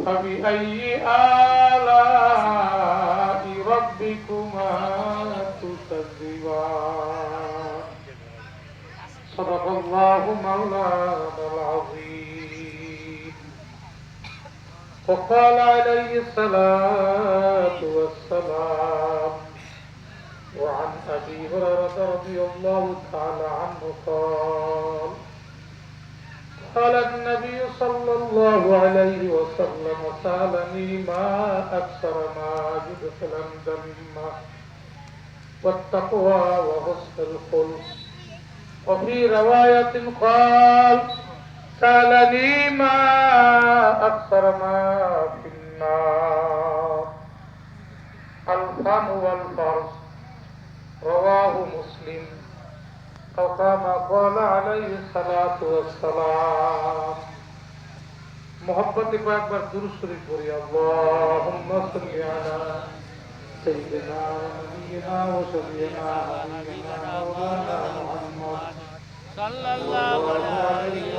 فبأي آلاء ربكما تكذبان صدق الله مولانا العظيم وقال عليه الصلاة والسلام وعن أبي هريرة رضي الله تعالى عنه قال النبي صلى الله عليه وسلم سألني ما أكثر ما يدخل الجنة والتقوى وحسن الخلق وفي رواية قال سألني ما أكثر ما في النار الفم والفرج رواه مسلم أو كما قال عليه الصلاة والسلام محبت को एक बार दुरूद शरीफ पढ़ी अल्लाहुम्मा सल्लि अला सय्यिदिना नबियिना व शफीना हबीबिना मौलाना मुहम्मद सल्लल्लाहु अलैहि व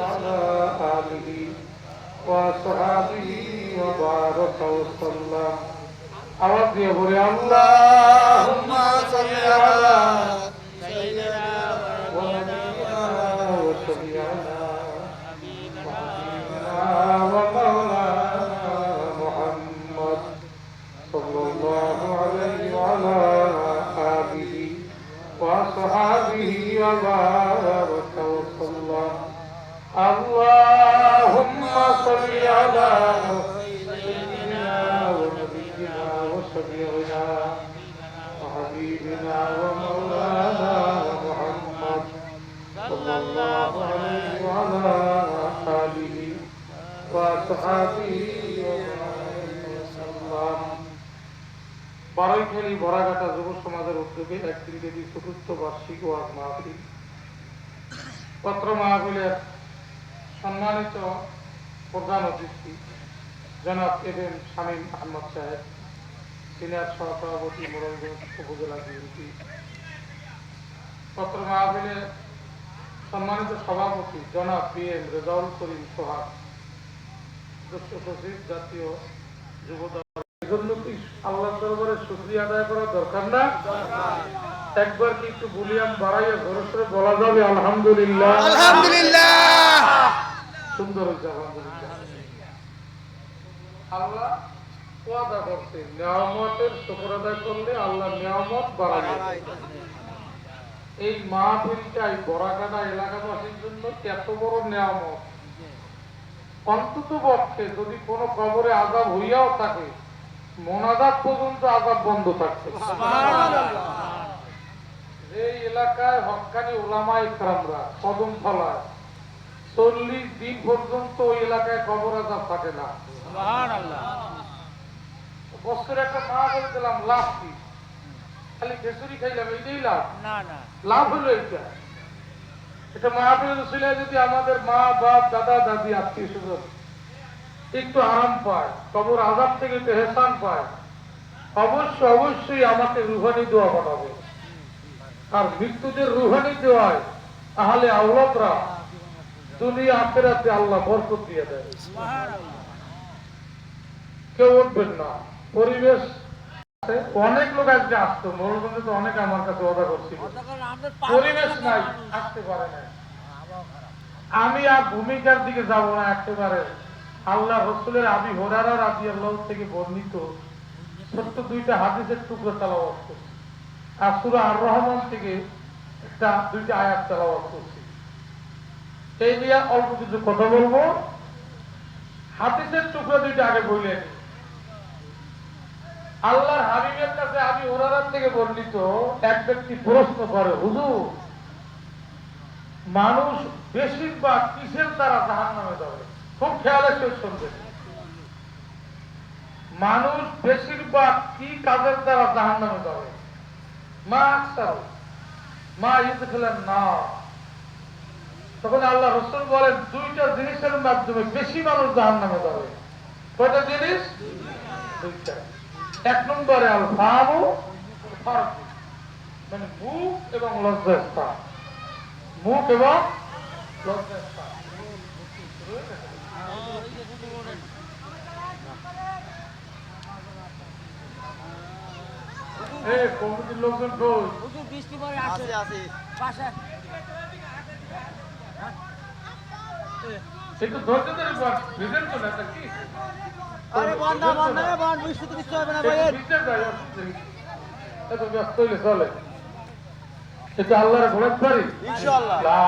आलिहि व सहाबिहि व बारक वसल्लम आवाज दिए बोले अल्लाहुम्मा सल्लि अला सय्यिदिना اللهم صل على سيدنا ونبينا وشفيعنا وحبيبنا ومولانا محمد صلى الله عليه وعلى آله وصحبه وسلم বারৈখালী ভরাঘাটা যুব সমাজের উদ্যোগে 1 দিনব্যাপী চতুর্থ বার্ষিক ওয়াজ মাহফিল পত্র মাহফিলের সম্মানিত প্রধান অতিথি জনাব এম শামীম আহমদ সাহেব সিনিয়র সহসভাপতি মোড়লগঞ্জ উপজেলা বিএনপি পত্র মাহফিলের সম্মানিত সভাপতি জনাব বিএম রেজাউল করিম সোহাগ সদস্য সচিব জাতীয় যুবদল এজন্য কি আল্লাহর দরবারে শুকরিয়া আদায় করা দরকার না? একবার কি একটু ভলিউম বাড়াইয়া জোরে সোরে বলা যাবে আলহামদুলিল্লাহ? আলহামদুলিল্লাহ সুন্দর হয়েছে আলহামদুলিল্লাহ। আল্লাহ ওয়াদা করছে নিয়ামতের শুকর আদায় করলে আল্লাহ নিয়ামত বাড়াবে। এই মাহফিলটাই বরাকাটা এলাকাবাসীর জন্য এত বড় নিয়ামত, অন্তত পক্ষে যদি কোনো কবরে আযাব হইয়াও থাকে মোনাজাত পর্যন্ত আযাব বন্ধ থাকছে। যে এলাকায় হক্কানি উলামায়ে কেরামরা কদম ফলায় 40 দিন পর্যন্ত ওই এলাকায় কবর আযাব থাকে না। সুবহানাল্লাহ। বছরে একটা মা বলে দিলাম লাভ কি? খালি খেসুরি খাইলাম এইটাই লাভ? না না, লাভ হলো এইটা। এটা মাহফিল ছিল যদি আমাদের মা বাপ দাদা দাদি আত্মীয় স্বজন একটু আরাম পায়, কবর আযাব থেকে একটু হেসান পায়, অবশ্যই আমাকে রুহানি দোয়া বানাবে। আর মৃত্যুদের রুহানি দোয়ায় আহলে আওলাদরা দুনিয়া আখিরাতে আল্লাহ বরকত দিয়ে দেয়। কেউ উঠবেন না, পরিবেশ অনেক লোক আজকে আসতো, মোড়লগঞ্জে তো অনেক আমার কাছে ওয়াদা করছিল, পরিবেশ নাই, আসতে পারে না। আমি আর ভূমিকার দিকে যাব না, একেবারে আল্লাহ রাসূলের আবি হুরায়রা রাদিয়াল্লাহু থেকে বর্ণিত ছোট্ট 2টা হাদিসের টুকরো তেলাওয়াত করছি, আর সূরা আর রহমান থেকে 2টা আয়াত তেলাওয়াত করছি। এই নিয়ে অল্প কিছু কথা বলবো। হাদিসের টুকরো 2টা আগে বললেন। আল্লাহর হাবিবের কাছে আবি হুরায়রা থেকে বর্ণিত এক ব্যক্তি প্রশ্ন করে, হুজুর মানুষ বেশিরভাগ কিসের দ্বারা জাহান্নামে যাবে? খুব খেয়ালে শুনবেন, মানুষ বেশিরভাগ কি কাজের দ্বারা জাহান্নামে যাবে? মা আকসার মা ইদখিলান নার। তখন আল্লাহ রাসূল বলেন 2টা জিনিসের মাধ্যমে বেশি মানুষ জাহান্নামে যাবে। কয়টা জিনিস? 2টা। 1 নম্বরে আল ফামু ফারজ, মানে মুখ এবং লজ্জাস্থান। মুখ এবং লজ্জাস্থান। এই কমিটির লোকজন কই? হুজুর বৃষ্টি পরে আছে পাশে একটু ধৈর্য ধরে বল, ভিজেন তো না তা কি? আরে বন্ধ রে বন্ধ বৃষ্টি তো কিছু হবে না ভাই ভিজে যায়, এত ব্যস্ত হইলে চলে। এটা আল্লাহর ঘোড়ার পারি ইনশাআল্লাহ। লা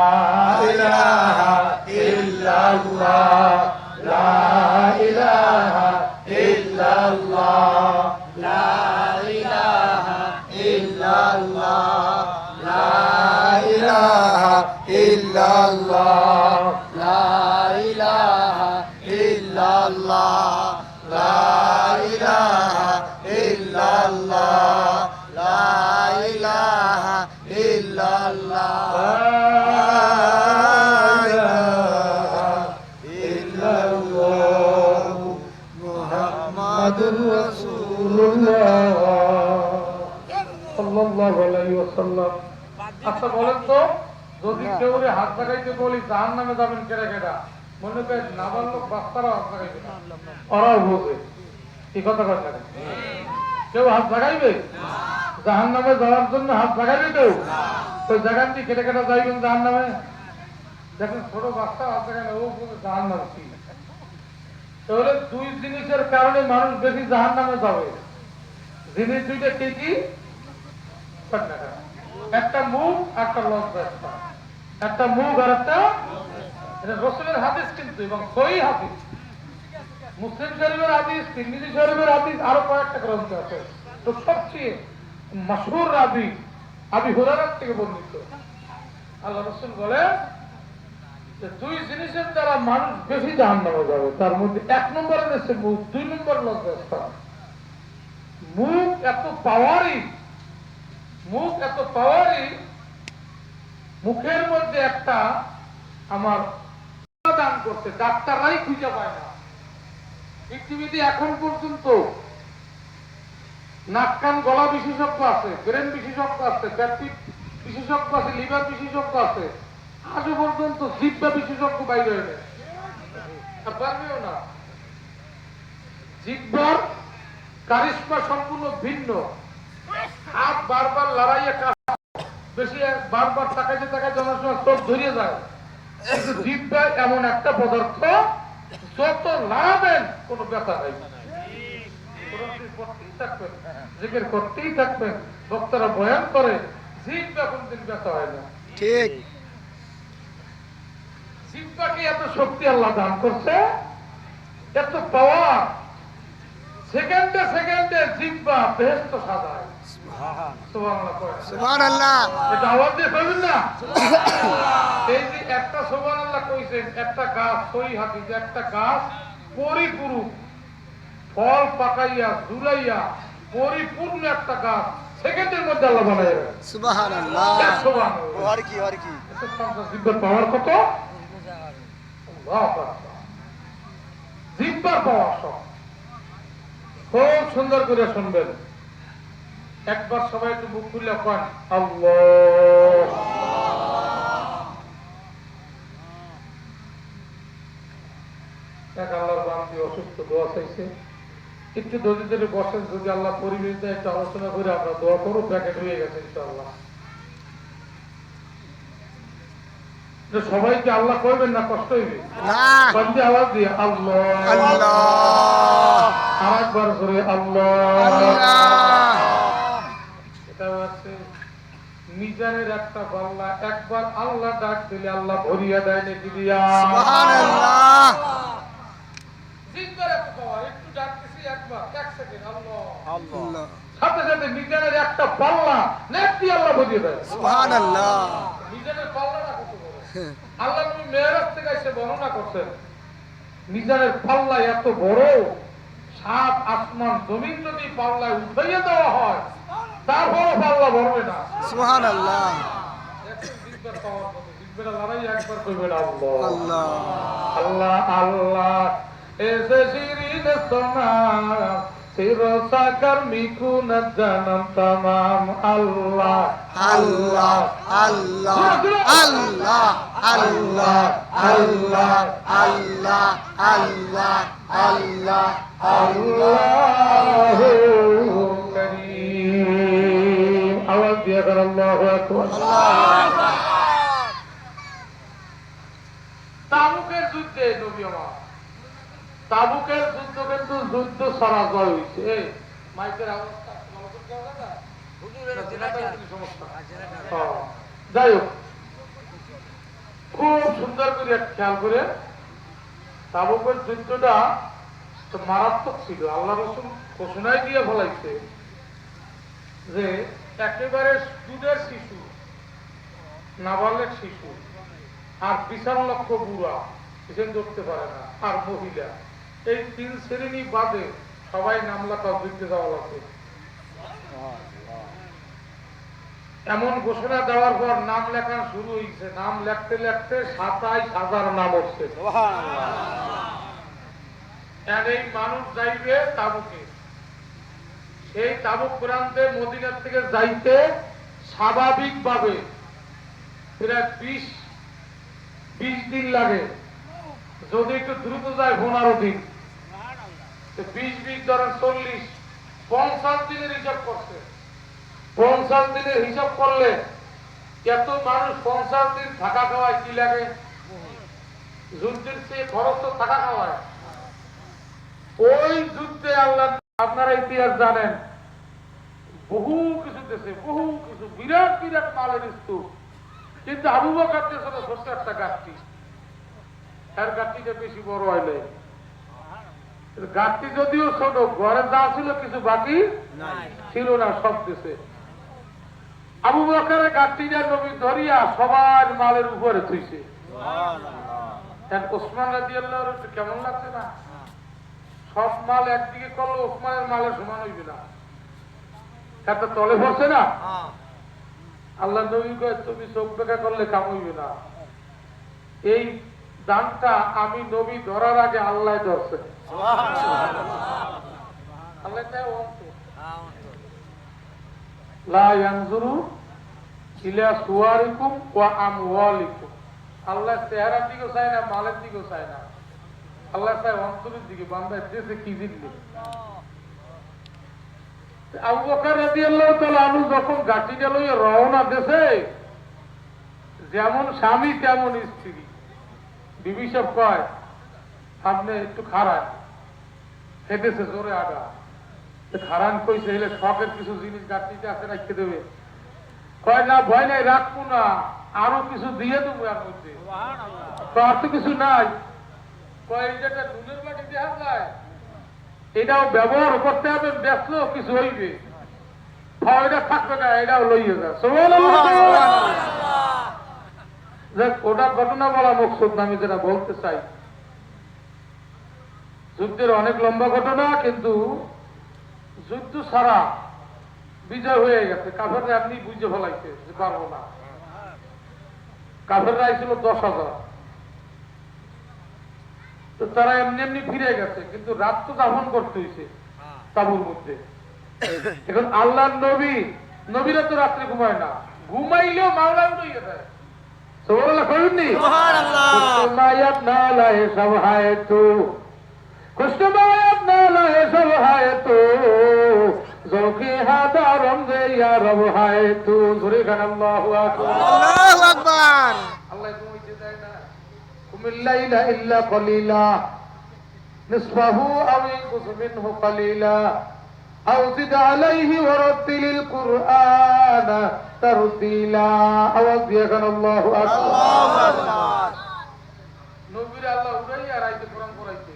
ইলাহা ইল্লাল্লাহ, লা ইলাহা ইল্লাল্লাহ, লা ইলাহা ইল্লাল্লাহ লা ইলাহা ইল্লাল্লাহ, লা ইলাহা ইল্লাল্লাহ লা ইলাহা ইল্লাল্লাহ, লা ইলাহা ইল্লাল্লাহ মুহাম্মাদুর রাসূলুল্লাহ সাল্লাল্লাহু আলাইহি ওয়াসাল্লাম। আচ্ছা বলেন তো, যদি কেউ হাত লাগাইতে বলি জাহান্নামে যাবেন কেডা কেডা, মনে করেন নাবাল লোক বাচ্চারা হাত লাগাইবে না, ওরাও বোঝে কি কথা কথা। কেউ হাত লাগাইবে জাহান্নামে যাওয়ার জন্য? হাত লাগাইবে কেউ? ওই জায়গার দিয়ে কেটে কেটে যাইবেন জাহান্নামে? দেখেন ছোট বাচ্চা হাত লাগায় না, ও বোঝে জাহান্নাম কি। তাহলে দুই জিনিসের কারণে মানুষ বেশি জাহান্নামে যাবে। জিনিস দুইটা কি কি? একটা মুখ, একটা লজ্জা। একটা মুখ আর একটা, এটা রাসূলের হাদিস কিন্তু, এবং সহিহ হাদিস, মুসলিম শরীফের হাদিস, তিরমিজি শরীফের হাদিস, আরো কয়েকটা গ্রন্থ আছে। তো সবচেয়ে মাশহুর রাবী আবু হুরায়রা থেকে বর্ণিত, আল্লাহ রাসূল বলে যে দুই জিনিসের দ্বারা মানুষ বেশি জাহান্নামে যাবে, তার মধ্যে এক নম্বরে হচ্ছে মুখ, দুই নম্বর লজ্জাস্থান। মুখ এত পাওয়ারি, মুখ এত পাওয়ারি, মুখের মধ্যে একটা আমার দান করতে ডাক্তাররাই খুঁজে পায় না। পৃথিবীতে এখন পর্যন্ত নাক কান গলা বিশেষজ্ঞ আছে, ব্রেন বিশেষজ্ঞ আছে, পেট বিশেষজ্ঞ আছে, লিভার বিশেষজ্ঞ আছে, আজও পর্যন্ত জিহ্বা বিশেষজ্ঞ বাইরে হয়ে পারবেও না। জিহ্বার কারিশমা সম্পূর্ণ ভিন্ন। হাত বারবার লড়াইয়ে কাজ বেশি, বারবার তাকাইতে তাকাইতে অনেক সময় চোখ ধরিয়ে যায়। কিন্তু জিহ্বা এমন একটা পদার্থ, যত লাগাবেন কোনো ব্যথা নাই, করতেই থাকবেন, জিকির করতেই থাকবেন, বক্তারা বয়ান করে, জিহ্বা কোনদিন ব্যথা হয় না। ঠিক। জিহ্বাকে এত শক্তি আল্লাহ দান করছে, এত পাওয়ার। সেকেন্ডে সেকেন্ডে জিহ্বা বেহেশত সাজায়। সুবহানাল্লাহ। এটা আওয়াজ দিয়ে বলবেন না? এই যে একটা সুবহানাল্লাহ কইছেন, একটা গাছ, সহিহ হাদিস, একটা গাছ পরিপূর্ণ ফল পাকাইয়া ঝুলাইয়া পরিপূর্ণ একটা গাছ সেকেন্ডের মধ্যে আল্লাহ বানায়। সুবহানাল্লাহ। সুবহানাল্লাহ। আর কি জিহ্বার পাওয়ার কত? আল্লাহু আকবার। জিহ্বার পাওয়ার সব খুব সুন্দর করে শুনবেন। একবার সবাই একটু মুখ খুলে কন আল্লাহ। এক আল্লাহর বান্দী অসুস্থ, দোয়া চাইছে, একটু ধরে ধরে বসেন, যদি আল্লাহ পরিবেশ দেয় একটু আলোচনা করে আমরা দোয়া করো। প্যাকেট হয়ে গেছে ইনশাআল্লাহ। সবাইকে আল্লাহ করবেন না, কষ্ট হইবে না। বান্দী আওয়াজ দিয়ে আল্লাহ আল্লাহ, আর একবার করে আল্লাহ। আল্লাহ। এটা হচ্ছে মিজানের একটা পাল্লা, একবার আল্লাহ ডাক দিলে আল্লাহ ভরিয়া দেয় নাকি দিয়া। সুবহানাল্লাহ। জিহ্বার এত পাওয়ার, একটু ডাক দিছি একবার, এক সেকেন্ড আল্লাহ, আল্লাহ। সাথে সাথে মিজানের একটা পাল্লা নেকি আল্লাহ ভরিয়ে দেয়। সুবহানাল্লাহ। মিজানের পাল্লাটা কত বড়, আল্লাহ নবী মেরাজ থেকে এসে বর্ণনা করছেন। মিজানের পাল্লা এত বড়, সাত আসমান জমিন যদি পাল্লায় উঠাইয়া দেওয়া হয় তারপরও পাল্লা ভরবে না। সুবহানাল্লাহ। জিহ্বার পাওয়ার কত, জিহ্বাটা লড়াই একবার করবেন আল্লাহ আল্লাহ। আল্লাহ আল্লাহ। এসে শিরিন সোনা সিরোসা কর্মী কুন জনম তমাম আল্লাহ আল্লাহ, আল্লাহ, আল্লাহ, আল্লাহ, আল্লাহ, আল্লাহ, আল্লাহ, আল্লাহ, আল্লাহু করিম। দিয়ে করেন আল্লাহু আকবার। তাবুকের যুদ্ধে নবী আমার, তাবুকের যুদ্ধ কিন্তু যুদ্ধ ছাড়া জয় হয়েছে। এই মাইকের অবস্থা সমস্যা। যাই হোক, খুব সুন্দর করে খেয়াল করে, তাবুকের যুদ্ধটা মারাত্মক ছিল। আল্লাহ রাসূল ঘোষণায় দিয়ে ফলাইছে যে একেবারে দুধের শিশু, নাবালক শিশু, আর ২৫ লক্ষ বুড়া পিছন ধরতে পারে না, আর মহিলা, এই ৩ শ্রেণী বাদে সবাই নাম লেখা যুদ্ধে যাওয়া লাগবে। এমন ঘোষণা দেওয়ার পর নাম লেখা শুরু হয়েছে। নাম লেখতে লেখতে ২৭,০০০ নাম হচ্ছে। আর এই মানুষ যাইবে তাবুকে। সেই তাবুক প্রান্তে মদিনার থেকে যাইতে স্বাভাবিকভাবে প্রায় ২০ দিন লাগে। যদি একটু দ্রুত যায় ১৫ দিন, ২০ ধরেন ৪০, ৫০ দিনের হিসাব করছে। ৫০ দিনের হিসাব করলে এত মানুষ ৫০ দিন থাকা খাওয়ায় কি লাগে? যুদ্ধের চেয়ে খরচ তো থাকা খাওয়ায়। ওই যুদ্ধে আল্লাহ, আপনারা ইতিহাস জানেন, বহু কিছু দেশে বহু কিছু বিরাট বিরাট মালের স্তূপ, কিন্তু আবু বকর দেশে ছোট্ট একটা গাছটি, তার গাছটিটা বেশি বড় হয় নাই। গাছটি যদিও ছোট, ঘরে যা ছিল কিছু বাকি ছিল না সব দেশে। আবু বকরের গাছটিটা নবী ধরিয়া সবার মালের উপরে থুইছে। ওসমান রাদিয়াল্লাহু আনহু কেমন লাগছে না? সব মাল একদিকে করলে ওসমানের মালের সমান হইবে না, একটা তলে পড়ছে না। আল্লাহ নবী কয় তুমি চোখ বেঁকা করলে কাম হইবে না। এই দানটা আমি নবী ধরার আগে আল্লাহ ধরছে। আল্লাহ চায় অন্তর, লা ইয়ানজুরু ইলা সুওয়ারিকুম ওয়া আমওয়ালিকুম। আল্লাহ চেহারার দিকেও চায় না, মালের দিকেও চায় না। আল্লাহ চায় অন্তরের দিকে, বান্দা দেশে কি জিতলে। আবু বকর রাদিয়াল্লাহু তাআলা আনহু যখন গাড়িটা লইয়া রওনা দেশে, যেমন স্বামী তেমন স্ত্রী। বিবি সাহেব কয় আপনি একটু খারাপ খেতেছে জোরে আগা, খারান কইছে হলে শখের কিছু জিনিস গাড়িতে আছে রাখতে দেবে। কয় না ভয় নাই, রাখবো না, আরো কিছু দিয়ে দেবো এর মধ্যে। আর তো কিছু নাই। কয় এটা নুনের বাটি দেওয়া যায়, এটাও ব্যবহার করতে হবে, বেচলো কিছু হইবে, এটা থাকবে না, এটাও লইয়ে যায়। ওটা ঘটনা বলা মকসুদ না, আমি যেটা বলতে চাই, যুদ্ধের অনেক লম্বা ঘটনা, কিন্তু যুদ্ধ ছাড়া বিজয় হয়ে গেছে। কাফেররা এমনি বুঝে ফেলাইছে যে পারবো না। কাফেররা আইছিল ১০,০০০, তো তারা এমনি এমনি ফিরে গেছে, কিন্তু রাত তো দাফন করতে হয়েছে তাবুর মধ্যে। এখন আল্লাহ নবীরা তো রাত্রে ঘুমায় না, ঘুমাইলেও মাওলা উঠে যায়। সুবহানাল্লাহ কইনি? সুবহানাল্লাহ না লাহে সব হায় তো, খুশমায়াত না লাহে সব হায় তো, জোকে হাদা রমজে ইয়া রব হায় তো। জোরে গান আল্লাহু আকবার, আল্লাহু আকবার। আল্লাহ ঘুমাইতে দেয় না। কুমিল লাইলা ইল্লা কলিলা নিসফাহু আও ইনকুস মিনহু কলিলা আও জিদ আলাইহি ওয়ারাতিলিল কুরআন তারতিলা। আওয়াজ দিয়ে গান আল্লাহু আকবার, আল্লাহু আকবার। নবীর আল্লাহ উড়াইয়া রাইতে কোরআন পড়াইতে,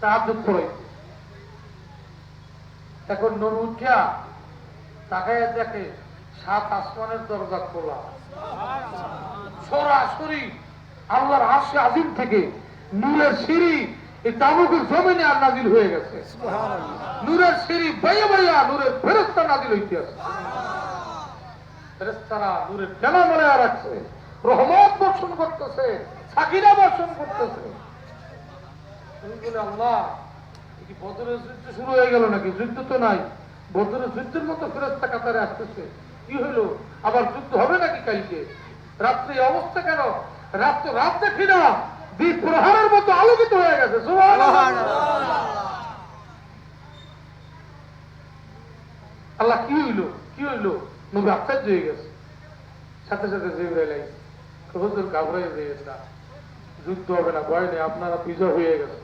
তাহাজ্জুদ পড়াইতে। এখন নবী উঠিয়া তাকাইয়া দেখে ৭ আসমানের দরজা খোলা, সরাসরি আল্লাহর আরশে আজিম থেকে নূরের সিঁড়ি এই তাবুকের জমিনে আর নাজিল হয়ে গেছে। নূরের সিঁড়ি বাইয়া বাইয়া নূরের ফেরেশতা নাজিল হইতে আছে। ফেরেশতারা নূরের ডানা মেলায়া রাখছে, রহমত বর্ষণ করতেছে, সাকিনা বর্ষণ করতেছে। তুমি বলে আল্লাহ কি বদরের যুদ্ধ শুরু হয়ে গেল নাকি? যুদ্ধ তো নাই, বদরের যুদ্ধের মতো ফেরেশতা কাতারে আসতেছে। কি হইল, আবার যুদ্ধ হবে নাকি কালকে? রাত্রে অবস্থা কেন? রাত দেখি না, দ্বীপ প্রহারের মতো আলোকিত হয়ে গেছে। সুবহানাল্লাহ। আল্লাহ কি হইল? নবী খুব আশ্চর্য হয়ে গেছে। সাথে সাথে জিবরাইল আইছে, হুজুর ঘাবড়াই যেয়েন না, যুদ্ধ হবে না, ভয় নেই, আপনারা বিজয় হয়ে গেছে।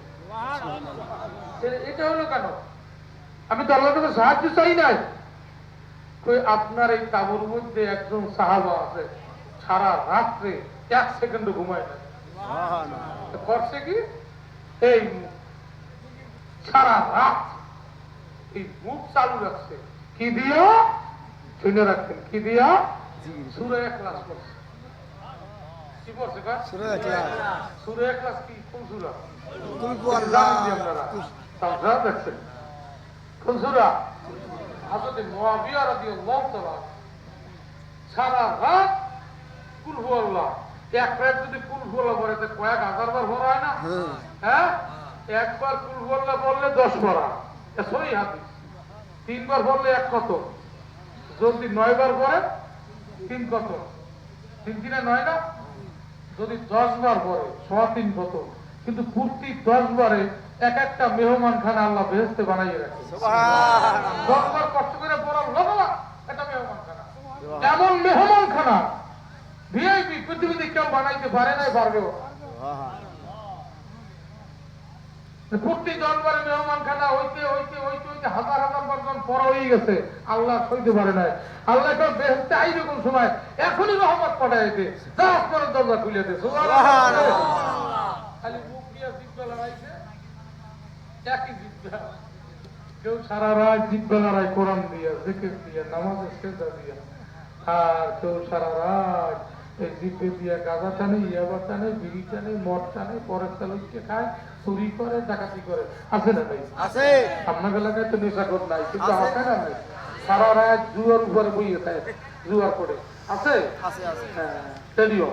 এটা হলো কেন? আমি তো আল্লাহর কাছে সাহায্য চাই নাই। কই আপনার এই তাবুর মধ্যে একজন সাহাবা আছে, সারা রাত্রে 1 সেকেন্ডও ঘুমায় না। করছে কি? এই সারা রাত এই মুখ চালু রাখছে। কি দিয়া? শুনে রাখছেন কি দিয়া? সূরা ইখলাস পড়ছে। কি পড়ছে? সূরা ইখলাস। সূরা ইখলাস কি? কোন সূরা? কুল হুয়াল্লাহ। আপনারা দেখছেন কোন সূরা? হযরত মুআবিয়া রাদিয়াল্লাহু তাআলা সারা রাত কুল হুয়াল্লাহ, এক রাত যদি কুল হুয়াল্লাহ পড়ে তো কয়েক হাজার বার পড়া হয় না? হ্যাঁ, একবার কুল হুয়াল্লাহ বললে 10 পড়া, এটা সহিহ হাদিস। 3 বার বললে 1 কত, যদি 9 বার পড়ে 3 কত, 3 দিনে 9 না? যদি 10 বার পড়ে 3 কত, কিন্তু প্রতি 10 বারে এক একটা মেহমান খানা আল্লাহ বেহেশতে বানাইয়ে রাখে। সুবহানাল্লাহ। 10 বার কষ্ট করে পড়ার লগে এটা মেহমান খানা, এমন মেহমান খানা ভিআইপি পৃথিবীতে কেউ বানাইতে পারে নাই, পারবেও প্রতি 10 বারে মেহমান খানা হইতে হইতে হইতে হইতে হাজার হাজার বার পড়া হয়ে গেছে, আল্লাহ সইতে পারে নাই। আল্লাহ কেউ বেহেশতে আইবে কোন সময়? এখনই রহমত পাঠাইতে, যা আপনার দরজা খুলে দে। সুবহানাল্লাহ। খালি মুখ দিয়ে জিব্বা লড়াইছে, একই জিব্বা। কেউ সারা রাত জিব্বা লড়াই কোরআন দিয়া, জিকির দিয়া, নামাজে সেজদা দিয়া, আর কেউ সারা রাত এই জিব্বে দিয়া গাঁজা টানে, ইয়াবা টানে, বিড়ি টানে, মদ টানে, পরের চালুকে খায়, চুরি করে, ডাকাতি করে। আছে না ভাই? আছে। আপনার এলাকায় তো নেশাখোর নাই, কিন্তু আছে না ভাই? সারা রাত জুয়ার উপরে বইয়ে খায়, জুয়ার করে। আছে? আছে আছে। হ্যাঁ, রেডিও।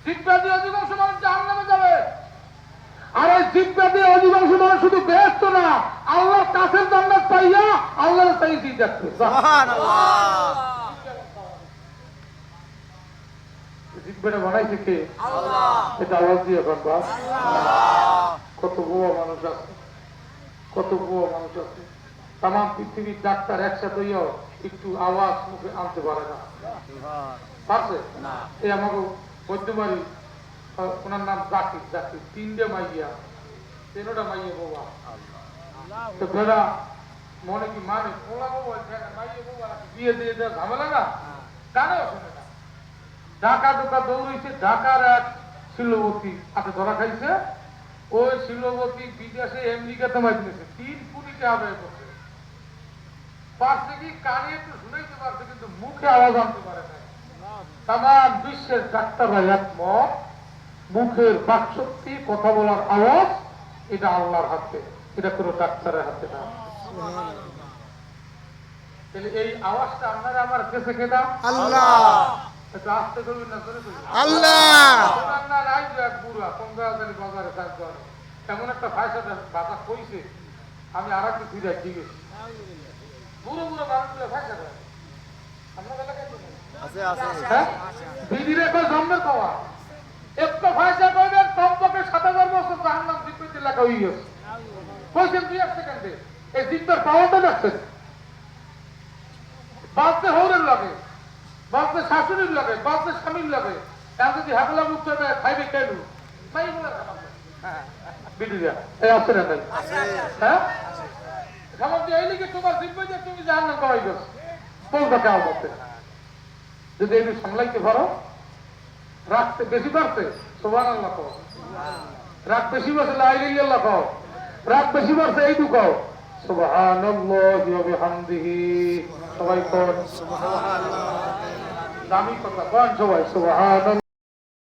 জিব্বা দিয়ে অধিকাংশ মানুষ জাহান্নামে যাবে। আর এই জিব্বা দিয়ে অধিকাংশ মানুষ শুধু বেহেশত না, আল্লাহর কাছের জান্নাত পাইয়া আল্লাহর চাইতেই যাচ্ছে। সুবহানাল্লাহ। জিব্বাটা বানাইছে কে? আল্লাহ। এটা আওয়াজ দিয়ে এখন বাস। আল্লাহ। কত বুয়া মানুষ আছে, কত বুয়া মানুষ আছে। তাম পৃথিবীর ডাক্তার একসাথে হইয়াও একটু আওয়াজ মুখে আনতে পারে না। পারছে না। এই আমাকে বৈদ্যবাড়ি, ওনার নাম জাকির, জাকির 3টে মাইয়া, 3টা মাইয়া বাবা। তো বেড়া মনে কি মানে পোলা বাবা, মাইয়া বাবা বিয়ে দিয়ে দেওয়া ঝামেলা না, কানেও শোনে না। ঢাকা ঢোকা দৌড়েছে, ঢাকার এক শিল্পপতি হাতে ধরা খাইছে। ওই শিল্পপতি বিদেশে আমেরিকাতে মাইতেছে, 3 কোটি টাকা ব্যয় করছে। পারছে কি? কানে একটু শুনাইতে পারছে, কিন্তু মুখে আওয়াজ আনতে পারে না। তাম বিশ্বের ডাক্তাররা একমত, মুখের বাকশক্তি, কথা বলার আওয়াজ, এটা আল্লাহর হাতে, এটা কোনো ডাক্তারের হাতে না। তাহলে এই আওয়াজটা আপনারা আমার কাছে কেনা আল্লাহ। একটু আস্তে করবেন না, জোরে করবেন। আল্লাহ। ওনার না নাই যে এক বুড়া পঙ্গাজালি বাজারে কাজ করে, এমন একটা ভাষা বাতা কইছে, আমি আর একটু ফিরে ঠিক আছে। বুড়ো বুড়ো মানুষগুলো ভাষা দেয় আপনার এলাকায় তো নেই। আছে আছে। হ্যাঁ, বিধিরে কই জন্মের পাওয়া একটু ভাষা কইবেন, কমপক্ষে 7000 বছর জাহান্নাম জিব্বিতে লেখা হয়ে গেছে। কইছেন 2 সেকেন্ডে এই জিব্বার পাওয়াটা দেখছেন। বাঁচতে হৌরের লাগে, বাঁচতে শাশুড়ির লাগে, বাঁচতে স্বামীর লাগে। এখন যদি হাগলা মুখ করে খাইবে কেন বিডিরা এই আছে না নাই? হ্যাঁ, সামনে এই লিখে তোমার জিব্বা যে তুমি জাহান্নাম কামাই গেছো বলবা কেমন বলতে। যদি এই সামলাইতে পারো, রাখতে বেশি পারছে সুবহানাল্লাহ কও, রাগ বেশি পারছে লা ইলাহা ইল্লাল্লাহ কও, রাগ বেশি পারছে এই কও সুবহানাল্লাহি ওয়া বিহামদিহি। সবাই কোন সুবহানাল্লাহ, দামি কথা কোন সবাই সুবহানাল্লাহ।